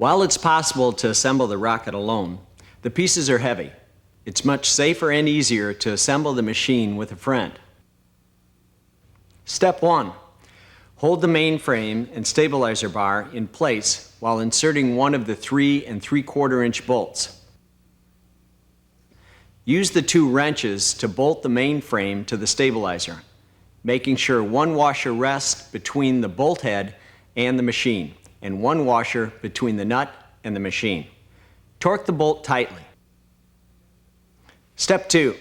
While it's possible to assemble the rocket alone, the pieces are heavy. It's much safer and easier to assemble the machine with a friend. Step 1. Hold the mainframe and stabilizer bar in place while inserting one of the 3 3/4 inch bolts. Use the 2 wrenches to bolt the mainframe to the stabilizer, making sure one washer rests between the bolt head and the machine, and one washer between the nut and the machine. Torque the bolt tightly. Step 2.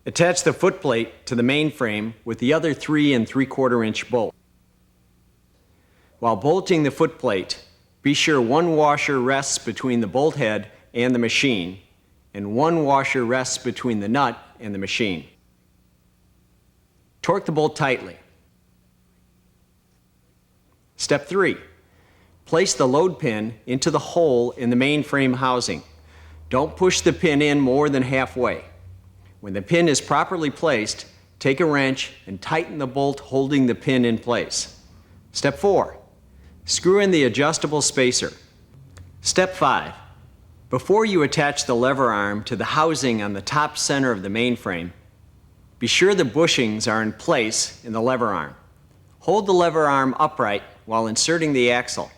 Attach the footplate to the mainframe with the other 3 3/4 inch bolt. While bolting the footplate, be sure one washer rests between the bolt head and the machine, and one washer rests between the nut and the machine. Torque the bolt tightly. Step 3. Place the load pin into the hole in the mainframe housing. Don't push the pin in more than halfway. When the pin is properly placed, take a wrench and tighten the bolt holding the pin in place. Step 4. Screw in the adjustable spacer. Step 5. Before you attach the lever arm to the housing on the top center of the mainframe, be sure the bushings are in place in the lever arm. Hold the lever arm upright while inserting the axle.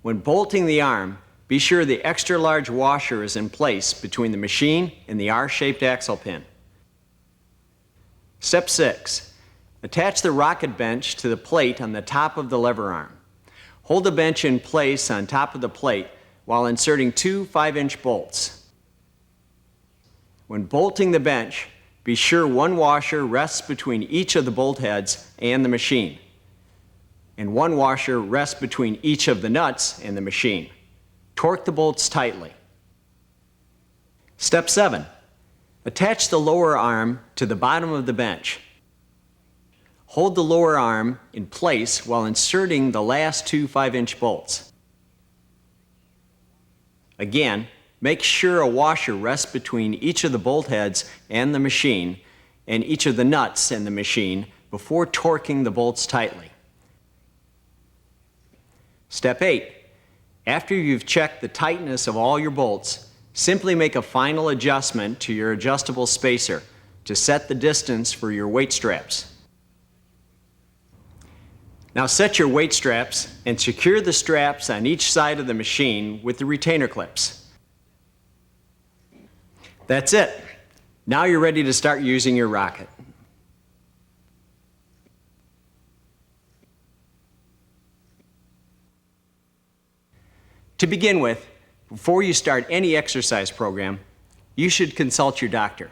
When bolting the arm, be sure the extra large washer is in place between the machine and the R-shaped axle pin. Step 6. Attach the rocket bench to the plate on the top of the lever arm. Hold the bench in place on top of the plate while inserting 2 5-inch bolts. When bolting the bench, be sure one washer rests between each of the bolt heads and the machine, and one washer rests between each of the nuts and the machine. Torque the bolts tightly. Step 7. Attach the lower arm to the bottom of the bench. Hold the lower arm in place while inserting the last 2 5-inch bolts. Again, make sure a washer rests between each of the bolt heads and the machine, and each of the nuts and the machine before torquing the bolts tightly. Step 8. After you've checked the tightness of all your bolts, simply make a final adjustment to your adjustable spacer to set the distance for your weight straps. Now set your weight straps and secure the straps on each side of the machine with the retainer clips. That's it. Now you're ready to start using your rocket. To begin with, before you start any exercise program, you should consult your doctor.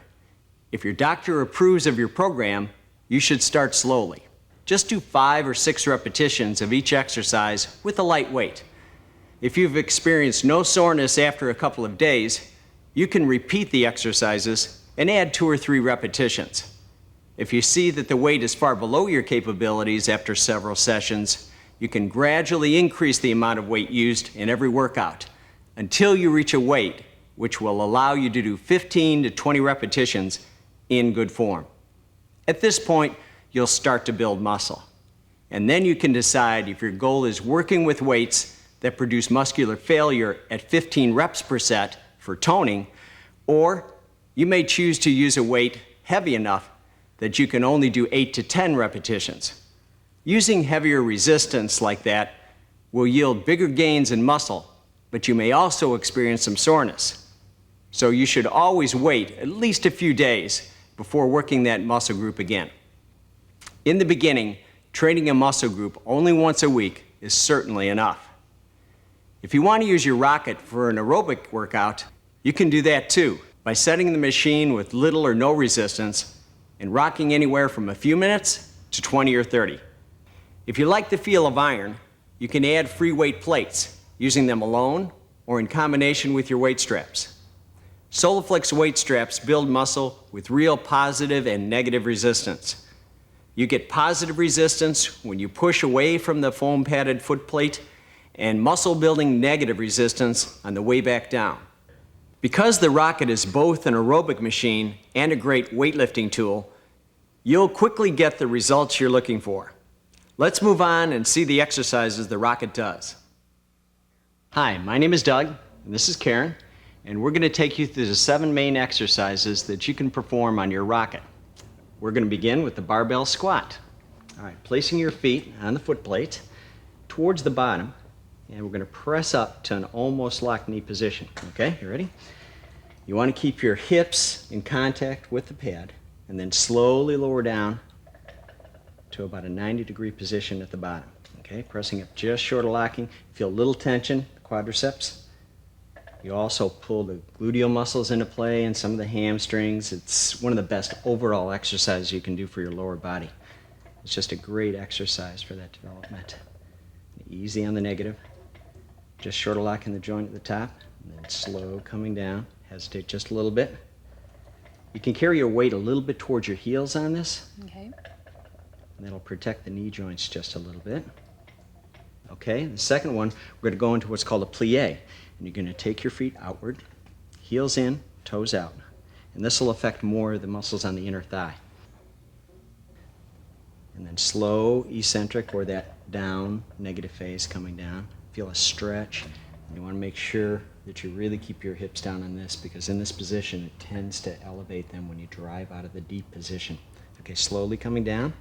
If your doctor approves of your program, you should start slowly. Just do 5 or 6 repetitions of each exercise with a light weight. If you've experienced no soreness after a couple of days, you can repeat the exercises and add 2 or 3 repetitions. If you see that the weight is far below your capabilities after several sessions, you can gradually increase the amount of weight used in every workout until you reach a weight which will allow you to do 15 to 20 repetitions in good form. At this point, you'll start to build muscle. And then you can decide if your goal is working with weights that produce muscular failure at 15 reps per set for toning, or you may choose to use a weight heavy enough that you can only do 8 to 10 repetitions. Using heavier resistance like that will yield bigger gains in muscle, but you may also experience some soreness. So you should always wait at least a few days before working that muscle group again. In the beginning, training a muscle group only once a week is certainly enough. If you want to use your rocket for an aerobic workout, you can do that too by setting the machine with little or no resistance and rocking anywhere from a few minutes to 20 or 30. If you like the feel of iron, you can add free weight plates, using them alone or in combination with your weight straps. Soloflex weight straps build muscle with real positive and negative resistance. You get positive resistance when you push away from the foam padded foot plate, and muscle building negative resistance on the way back down. Because the rocket is both an aerobic machine and a great weightlifting tool, you'll quickly get the results you're looking for. Let's move on and see the exercises the rocket does. Hi, my name is Doug, and this is Karen, and we're going to take you through the 7 main exercises that you can perform on your rocket. We're going to begin with the barbell squat. All right, placing your feet on the foot plate towards the bottom, and we're going to press up to an almost locked knee position. Okay, you ready? You want to keep your hips in contact with the pad, and then slowly lower down to about a 90-degree position at the bottom. Okay, pressing up just short of locking. Feel a little tension, the quadriceps. You also pull the gluteal muscles into play and some of the hamstrings. It's one of the best overall exercises you can do for your lower body. It's just a great exercise for that development. Easy on the negative. Just short of locking the joint at the top, and then slow coming down. Hesitate just a little bit. You can carry your weight a little bit towards your heels on this. Okay. And that'll protect the knee joints just a little bit. Okay, the second one, we're going to go into what's called a plie. And you're going to take your feet outward, heels in, toes out. And this will affect more of the muscles on the inner thigh. And then slow, eccentric, or that down, negative phase coming down. Feel a stretch. And you want to make sure that you really keep your hips down on this, because in this position it tends to elevate them when you drive out of the deep position. Okay, slowly coming down.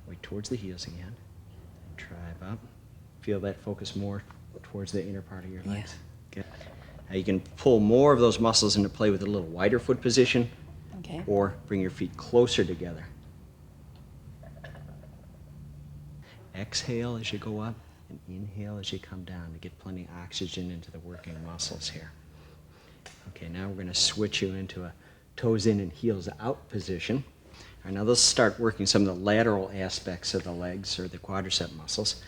Weight towards the heels again. And drive up. Feel that focus more towards the inner part of your legs. Yeah. Okay. Now you can pull more of those muscles into play with a little wider foot position, Okay. or bring your feet closer together. Exhale as you go up, and inhale as you come down to get plenty of oxygen into the working muscles here. Okay, now we're going to switch you into a toes in and heels out position. All right, now let's start working some of the lateral aspects of the legs or the quadricep muscles.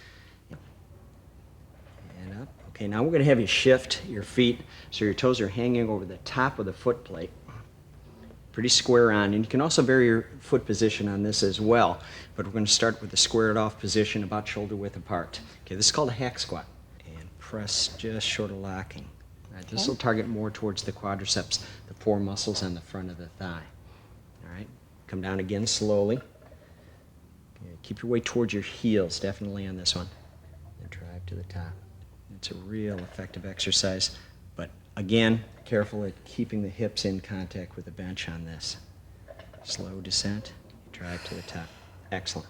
And up. Okay, now we're going to have you shift your feet so your toes are hanging over the top of the foot plate. Pretty square on, and you can also vary your foot position on this as well, but we're going to start with the squared off position about shoulder width apart. Okay, this is called a hack squat, and press just short of locking. All right, this will target more towards the quadriceps, the core muscles on the front of the thigh. All right, come down again slowly. Okay, keep your weight towards your heels, definitely on this one, and drive to the top. It's a real effective exercise, but again, careful at keeping the hips in contact with the bench on this. Slow descent, drive to the top. Excellent.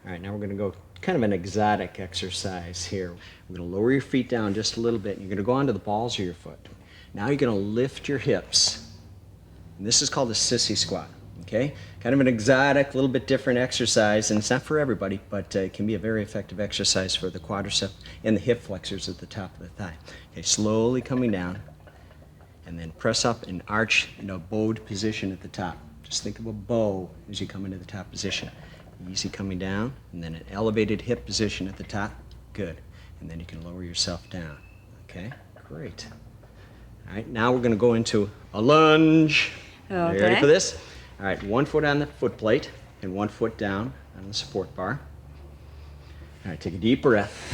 All right, now we're going to go kind of an exotic exercise here. We're going to lower your feet down just a little bit, and you're going to go onto the balls of your foot. Now you're going to lift your hips, and this is called a sissy squat. Okay, kind of an exotic, little bit different exercise, and it's not for everybody, but it can be a very effective exercise for the quadricep and the hip flexors at the top of the thigh. Okay, slowly coming down, and then press up and arch in a bowed position at the top. Just think of a bow as you come into the top position. Easy coming down, and then an elevated hip position at the top. Good. And then you can lower yourself down. Okay, great. All right, now we're going to go into a lunge. Okay. Are you ready for this? All right, 1 foot on the foot plate and 1 foot down on the support bar. All right, take a deep breath.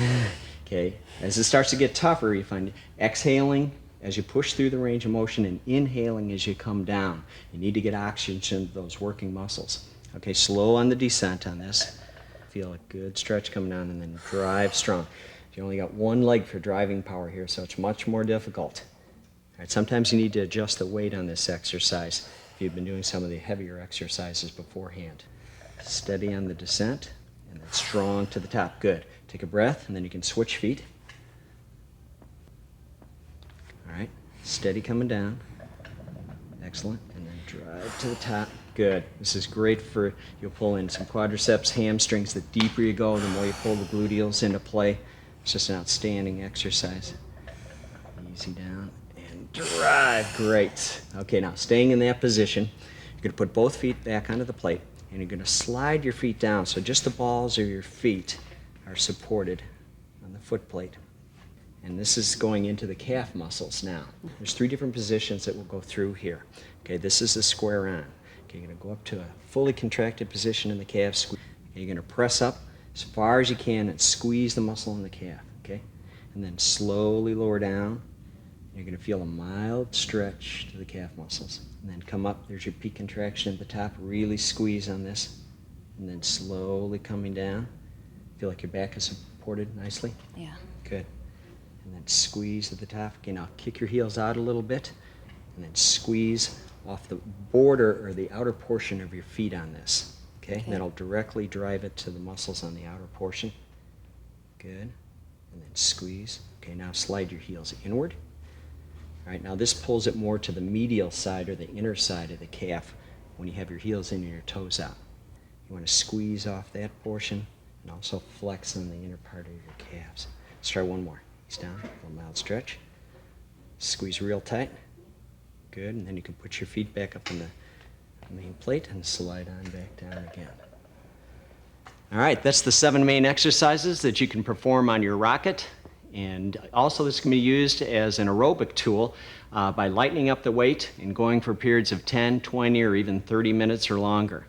Okay, as it starts to get tougher, you find exhaling as you push through the range of motion and inhaling as you come down. You need to get oxygen to those working muscles. Okay, slow on the descent on this. Feel a good stretch coming down, and then drive strong. You only got one leg for driving power here, so it's much more difficult. All right, sometimes you need to adjust the weight on this exercise if you've been doing some of the heavier exercises beforehand. Steady on the descent, and then strong to the top. Good. Take a breath, and then you can switch feet. All right, steady coming down. Excellent. And then drive to the top. Good. This is great for, you'll pull in some quadriceps, hamstrings. The deeper you go, the more you pull the gluteals into play. It's just an outstanding exercise. Easy down and drive. Great. Okay, now staying in that position, you're going to put both feet back onto the plate, and you're going to slide your feet down so just the balls of your feet are supported on the foot plate. And this is going into the calf muscles now. There's 3 different positions that we'll go through here. Okay, this is the square on. Okay, you're going to go up to a fully contracted position in the calf. Okay, you're going to press up as far as you can and squeeze the muscle in the calf. Okay, and then slowly lower down. You're going to feel a mild stretch to the calf muscles. And then come up, there's your peak contraction at the top. Really squeeze on this. And then slowly coming down. Feel like your back is supported nicely? Yeah. Good. and then squeeze at the top. Okay, now kick your heels out a little bit, and then squeeze off the border or the outer portion of your feet on this. Okay, and that'll directly drive it to the muscles on the outer portion. Good, and then squeeze. Okay, now slide your heels inward. All right, now this pulls it more to the medial side or the inner side of the calf when you have your heels in and your toes out. You want to squeeze off that portion and also flex on the inner part of your calves. Let's try one more. He's down, a little mild stretch. Squeeze real tight. Good, and then you can put your feet back up on the main plate and slide on back down again. All right, that's the 7 main exercises that you can perform on your rocket. And also this can be used as an aerobic tool by lightening up the weight and going for periods of 10, 20, or even 30 minutes or longer.